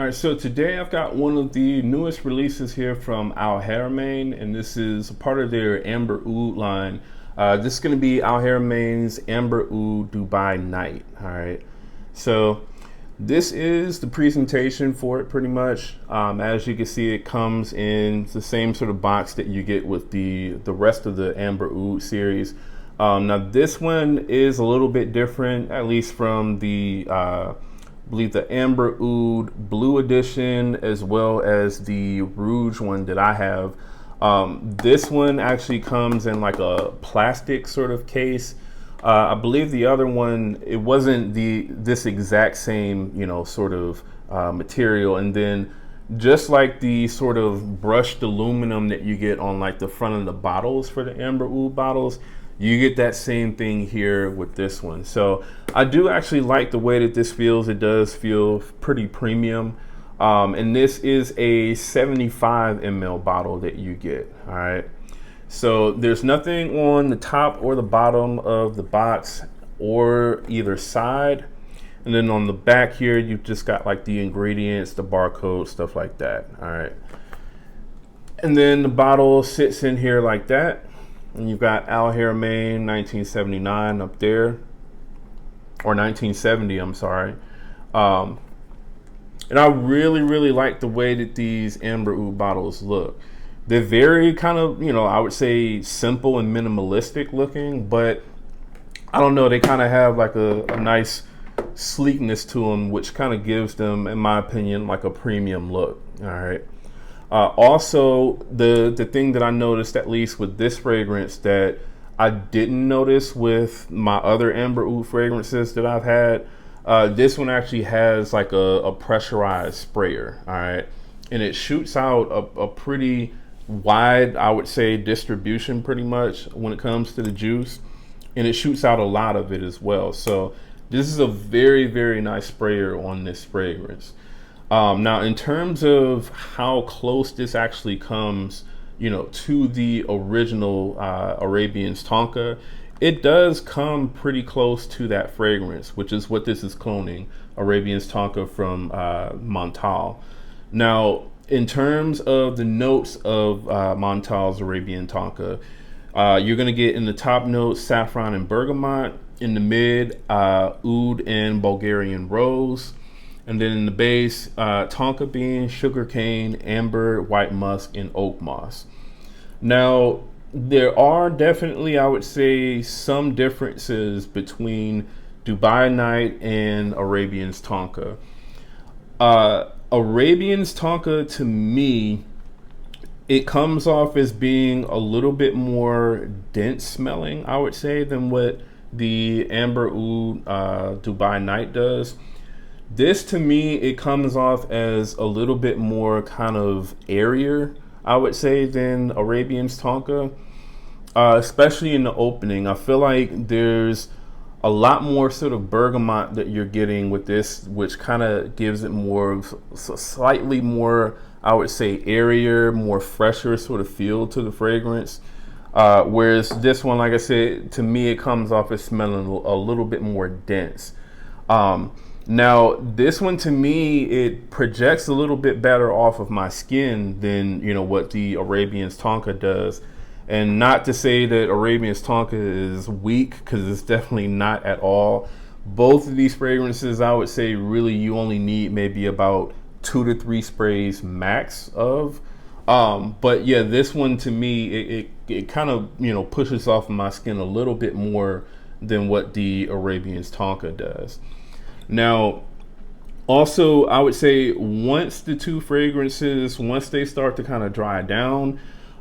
All right, so today I've got one of the newest releases here from Haramain, and this is part of their Amber Oud line. This is going to be Haramain's Amber Oud Dubai Night. All right, so this is the presentation for it pretty much. As you can see, it comes in the same sort of box that you get with the rest of the Amber Oud series. Now this one is a little bit different, at least from the I believe the Amber Oud Blue Edition, as well as the Rouge one that I have. This one actually comes in like a plastic sort of case. I believe the other one, it wasn't this exact same, sort of material. And then just like the sort of brushed aluminum that you get on like the front of the bottles for the Amber Oud bottles, you get that same thing here with this one. So I do actually like the way that this feels. It does feel pretty premium. And this is a 75 ml bottle that you get. All right. So there's nothing on the top or the bottom of the box or either side. And then on the back here, you've just got like the ingredients, the barcode, stuff like that. All right. And then the bottle sits in here like that. And you've got Haramain 1979 up there, or 1970, I'm sorry. And I really like the way that these Amber Oud bottles look. They're very kind of, I would say simple and minimalistic looking, but I don't know, they kind of have like a nice sleekness to them, which kind of gives them, in my opinion, like a premium look. All right. Also, the thing that I noticed, at least with this fragrance, that I didn't notice with my other Amber Oud fragrances that I've had, this one actually has like a pressurized sprayer, all right? And it shoots out a pretty wide, I would say, distribution pretty much when it comes to the juice. And it shoots out a lot of it as well. So this is a very nice sprayer on this fragrance. Now, in terms of how close this actually comes, to the original Arabians Tonka, it does come pretty close to that fragrance, which is what this is cloning, Arabians Tonka from Montal. Now, in terms of the notes of Montal's Arabian Tonka, you're going to get in the top notes saffron and bergamot, in the mid oud and Bulgarian rose. And then in the base, tonka bean, sugar cane, amber, white musk, and oak moss. Now, there are definitely, I would say, some differences between Dubai Night and Arabians Tonka. Arabians Tonka, to me, it comes off as being a little bit more dense smelling, I would say, than what the Amber Oud Dubai Night does. This, to me, it comes off as a little bit more kind of airier, I would say, than Arabians Tonka, especially in the opening. I feel like there's a lot more sort of bergamot that you're getting with this, which kind of gives it more, slightly more, I would say, airier, more fresher sort of feel to the fragrance. Whereas this one, like I said, to me, it comes off as smelling a little bit more dense. Now, this one, to me, it projects a little bit better off of my skin than, what the Arabians Tonka does. And not to say that Arabians Tonka is weak, because it's definitely not at all. Both of these fragrances, I would say, really, you only need maybe about 2 to 3 sprays max of. But yeah, this one, to me, it kind of, pushes off of my skin a little bit more than what the Arabians Tonka does. Now, also, I would say once the two fragrances, once they start to kind of dry down,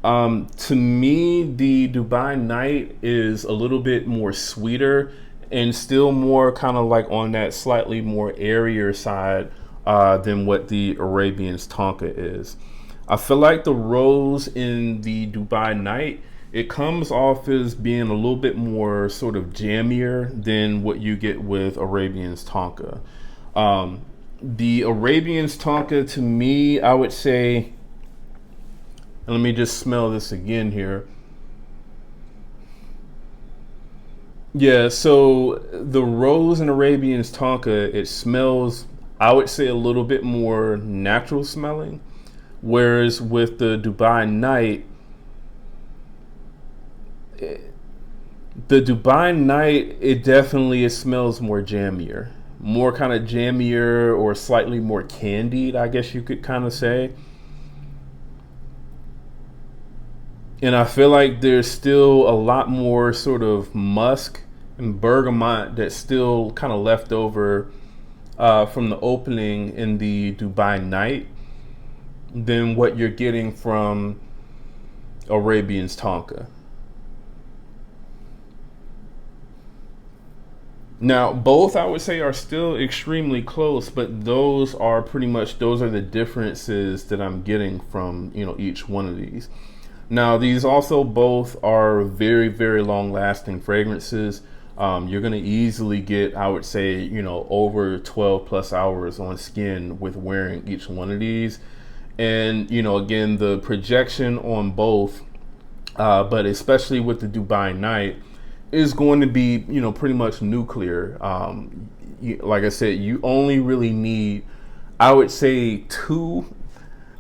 to me, the Dubai Night is a little bit more sweeter and still more kind of like on that slightly more airier side than what the Arabians Tonka is. I feel like the rose in the Dubai Night, it comes off as being a little bit more sort of jammier than what you get with Arabians Tonka. The Arabians Tonka, to me, I would say, and let me just smell this again here. Yeah, so the rose in Arabians Tonka, it smells, I would say a little bit more natural smelling. Whereas with the Dubai Night, it definitely, it smells more jammier. More kind of jammier or slightly more candied, I guess you could kind of say. And I feel like there's still a lot more sort of musk and bergamot that's still kind of left over from the opening in the Dubai Night than what you're getting from Arabians Tonka. Now, both I would say are still extremely close, but those are the differences that I'm getting from, each one of these. Now, these also both are very, very long lasting fragrances. You're going to easily get, I would say, over 12 plus hours on skin with wearing each one of these. And, again, the projection on both, but especially with the Dubai Night, is going to be, pretty much nuclear. Like I said, you only really need, I would say, two,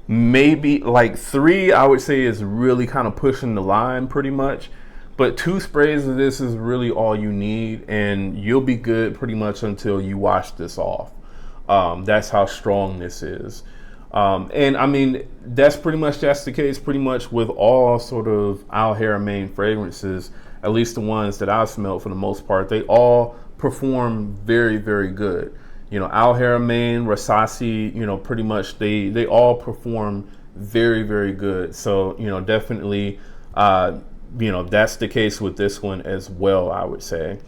maybe like three, I would say is really kind of pushing the line pretty much. But 2 sprays of this is really all you need, and you'll be good pretty much until you wash this off. That's how strong this is. And I mean, that's the case pretty much with all sort of Al Haramain fragrances, at least the ones that I've smelled for the most part. They all perform very, very good. Al Haramain, Rasasi, pretty much they all perform very, very good. So, definitely, that's the case with this one as well, I would say.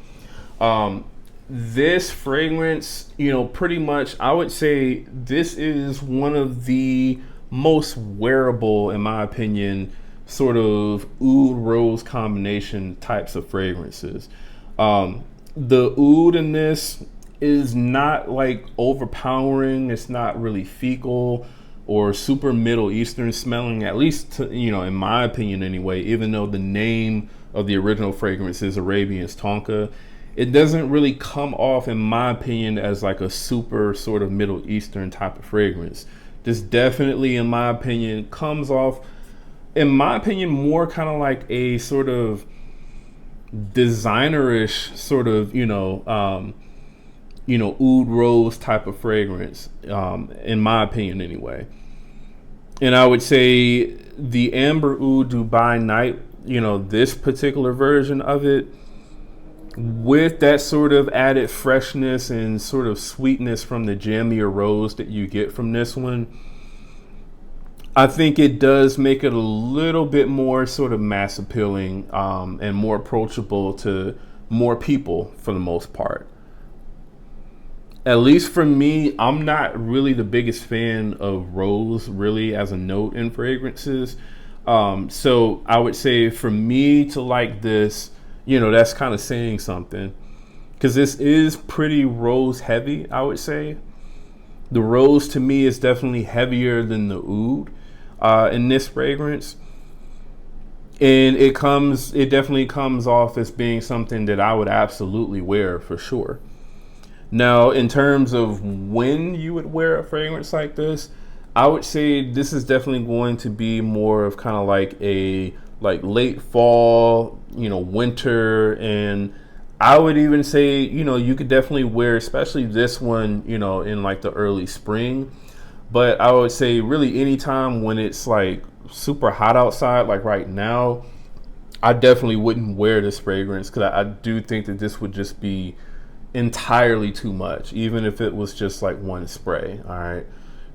This fragrance, pretty much, I would say this is one of the most wearable, in my opinion, sort of oud rose combination types of fragrances. The oud in this is not like overpowering. It's not really fecal or super Middle Eastern smelling, at least in my opinion anyway, even though the name of the original fragrance is Arabians Tonka. It doesn't really come off, in my opinion, as like a super sort of Middle Eastern type of fragrance. This definitely, in my opinion, comes off, in my opinion, more kind of like a sort of designerish sort of, oud rose type of fragrance, in my opinion anyway. And I would say the Amber Oud Dubai Night, this particular version of it, with that sort of added freshness and sort of sweetness from the jammier rose that you get from this one, I think it does make it a little bit more sort of mass appealing, and more approachable to more people for the most part. At least for me, I'm not really the biggest fan of rose really as a note in fragrances. So I would say for me to like this, that's kind of saying something, because this is pretty rose heavy, I would say. The rose to me is definitely heavier than the oud in this fragrance. And it definitely comes off as being something that I would absolutely wear for sure. Now, in terms of when you would wear a fragrance like this, I would say this is definitely going to be more of kind of like a late fall, winter, and I would even say, you could definitely wear, especially this one, in like the early spring. But I would say really anytime when it's like super hot outside, like right now, I definitely wouldn't wear this fragrance, because I do think that this would just be entirely too much, even if it was just like one spray. All right.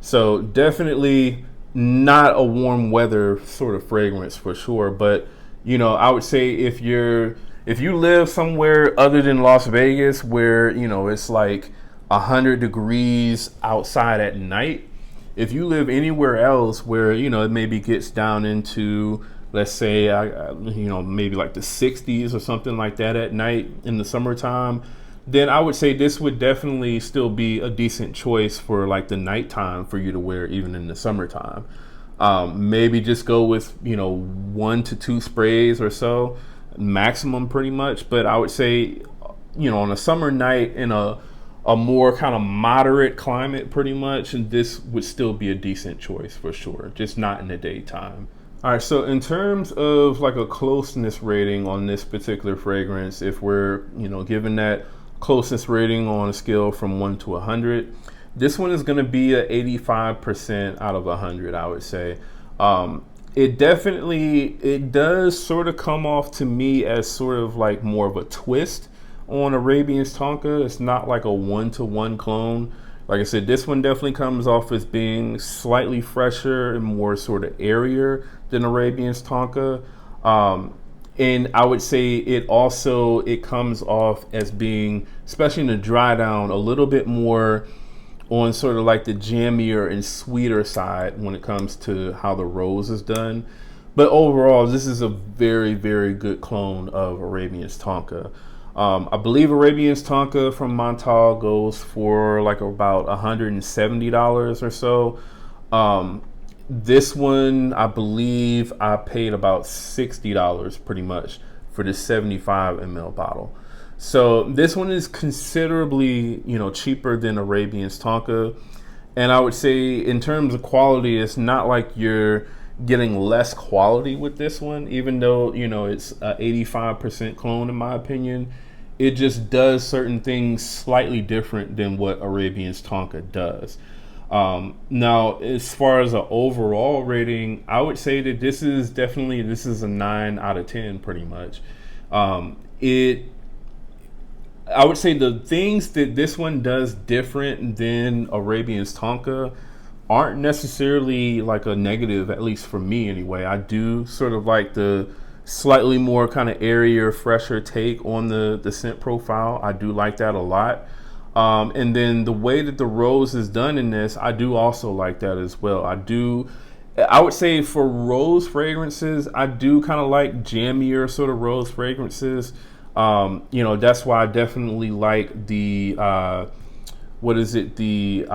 So definitely not a warm weather sort of fragrance for sure. But, I would say if you live somewhere other than Las Vegas where, it's like 100 degrees outside at night, if you live anywhere else where, it maybe gets down into, let's say, maybe like the 60s or something like that at night in the summertime, then I would say this would definitely still be a decent choice for like the nighttime for you to wear even in the summertime. Maybe just go with, 1 to 2 sprays or so, maximum pretty much. But I would say, on a summer night in a a more kind of moderate climate pretty much, and this would still be a decent choice for sure, just not in the daytime. All right, so in terms of like a closeness rating on this particular fragrance, if we're, given that closeness rating on a scale from 1 to 100, this one is going to be a 85% out of 100, I would say. It does sort of come off to me as sort of like more of a twist on Arabians Tonka. It's not like a 1-to-1 clone. Like I said, this one definitely comes off as being slightly fresher and more sort of airier than Arabians Tonka. And I would say it comes off as being, especially in the dry down, a little bit more on sort of like the jammier and sweeter side when it comes to how the rose is done. But overall, this is a very, very good clone of Arabians Tonka. I believe Arabians Tonka from Montal goes for like about $170 or so. This one, I believe I paid about $60 pretty much for this 75 ml bottle. So this one is considerably, cheaper than Arabians Tonka. And I would say in terms of quality, it's not like you're getting less quality with this one, even though, it's a 85% clone in my opinion. It just does certain things slightly different than what Arabians Tonka does. Now, as far as an overall rating, I would say that this is a 9 out of 10 pretty much. I would say the things that this one does different than Arabians Tonka aren't necessarily like a negative, at least for me anyway. I do sort of like the slightly more kind of airier, fresher take on the scent profile. I do like that a lot. And then the way that the rose is done in this, I do also like that as well. I would say for rose fragrances, I do kind of like jammier sort of rose fragrances. That's why I definitely like the Badi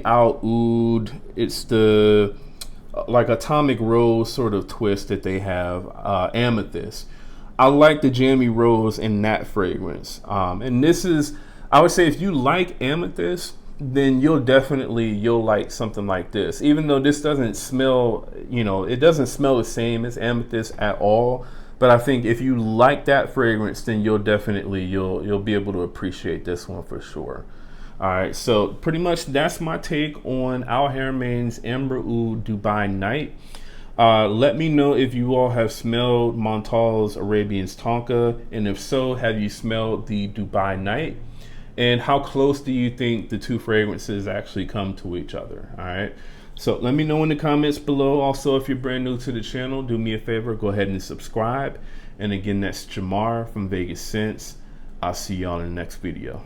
Al Oud. It's the like atomic rose sort of twist that they have, amethyst. I like the jammy rose in that fragrance. And this is, I would say if you like amethyst, then you'll like something like this. Even though this doesn't smell, it doesn't smell the same as amethyst at all. But I think if you like that fragrance, then you'll be able to appreciate this one for sure. All right, so pretty much that's my take on Al Haramain's Amber Oud Dubai Night. Let me know if you all have smelled Montal's Arabians Tonka, and if so, have you smelled the Dubai Night? And how close do you think the two fragrances actually come to each other? All right, so let me know in the comments below. Also, if you're brand new to the channel, do me a favor, go ahead and subscribe. And again, that's Jamar from Vegas Scents. I'll see y'all in the next video.